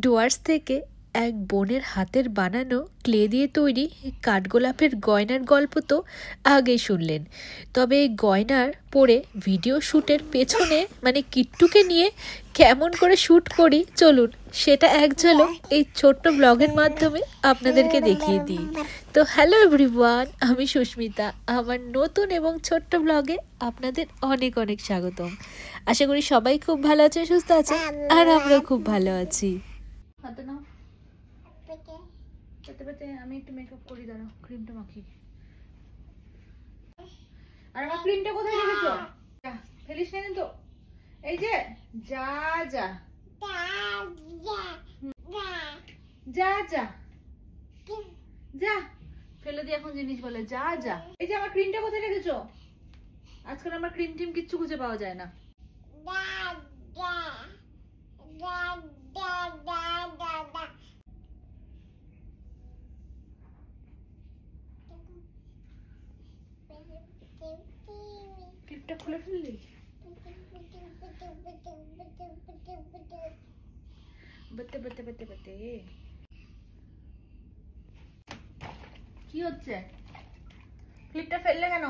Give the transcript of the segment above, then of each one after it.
ডুয়ার্স থেকে এক বোনের হাতের বানানো ক্লে দিয়ে তৈরি কাঠগোলাপের গয়নার গল্প তো আগেই শুনলেন। তবে এই গয়নার পরে ভিডিও শ্যুটের পেছনে কিট্টুকে নিয়ে কেমন করে শ্যুট করি চলুন সেটা এক ঝলক এই ছোট্ট ব্লগের মাধ্যমে আপনাদেরকে দেখিয়ে দিই। তো হ্যালো এভরিওয়ান, আমি সুস্মিতা। আমার নতুন এবং ছোট্ট ব্লগে আপনাদের অনেক অনেক স্বাগতম। আশা করি সবাই খুব ভালো আছে, সুস্থ আছে, আর আমরাও খুব ভালো আছি। হাতে নাও, পেতে পেতে আমি একটু মেকআপ করি, দাঁড়াও ক্রিমটা মাখি। আর আমার ক্রিমটা কোথায় রেখেছো? ফেলিস না কিন্তু। এই যে যা যা যা যা যা ফেলে দিয়ে এখন জিনিস বলে যা যা। এই যে আমার ক্রিমটা কোথায় রেখেছো? আজকাল আমার ক্রিম টিম কিচ্ছু খুঁজে পাওয়া যায় না। ক্লিপটা খুলে ফেললি? বতে বতে বতে বতে কি হচ্ছে? ক্লিপটা ফেললে কেন?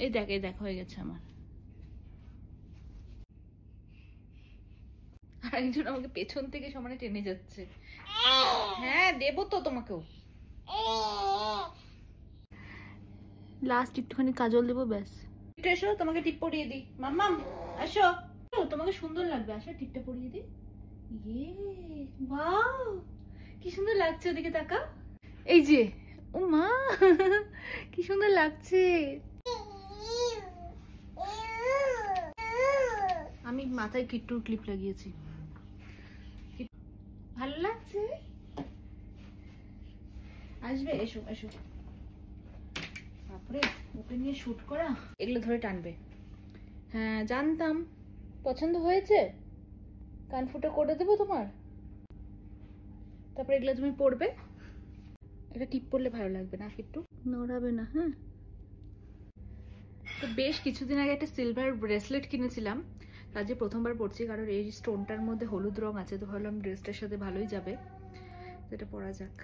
এই দেখ এই দেখ হয়ে গেছে আমার। আর একজন আমাকে পেছন থেকে সমানে টেনে যাচ্ছে। হ্যাঁ দেবো তো তোমাকেও। লাস্ট একটুখানি কাজল দেবো, ব্যাস। একটু এসো, তোমাকে টিপ পরিয়ে দিই। মাম্মাম আসো, তোমাকে সুন্দর লাগবে, আসো টিপটা পরিয়ে দিই। ইয়ে ওয়াও, কি সুন্দর লাগছে, ওদিকে তাকা। এই যে ও মা, কি সুন্দর লাগছে। আমি মাথায় কিট্টুর ক্লিপ লাগিয়েছি, ভালো লাগছে। আসবে, এসো এসো। বাপরে, ওকে নিয়ে শুট করা, এগুলো ধরে টানবে। হ্যাঁ জানতাম। পছন্দ হয়েছে? কান ফুটো করে দেবো তোমার। তারপরে এগুলো তুমি পরবে। এটা টিপ পরলে ভালো লাগবে না, একটু নড়াবে না। হ্যাঁ, তো বেশ কিছুদিন আগে একটা সিলভার ব্রেসলেট কিনেছিলাম, কাজে প্রথমবার পরছি, কারণ এই স্টোনটার মধ্যে হলুদ রং আছে, তো ভাবলাম ড্রেসটার সাথে ভালোই যাবে, এটা পরা যাক।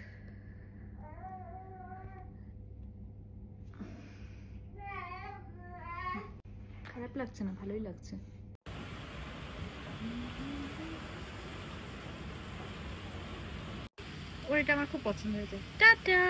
খারাপ লাগছে না, ভালোই লাগছে। ওর এটা আমার খুব পছন্দ হয়েছে। টাটা।